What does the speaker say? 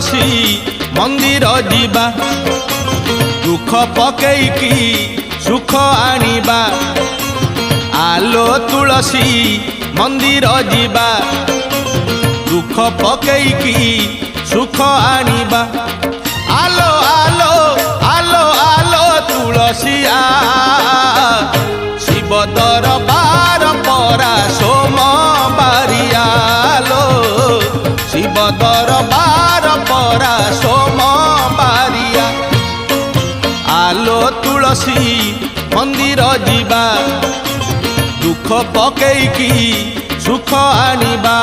तुलसी मंदिर जीवा दुख पकेईकी सुख आनिबा आलो तुलसी मंदिर जीवा दुख पकेईकी सुख आनिबा आलो आलो आलो आलो तुलसी शिव दरबार परा सोमबारियालो शिव दरबार परा सोमबारिया आलो तुलसी मंदिर जीवा दुख पकेईकी सुख आनिबा।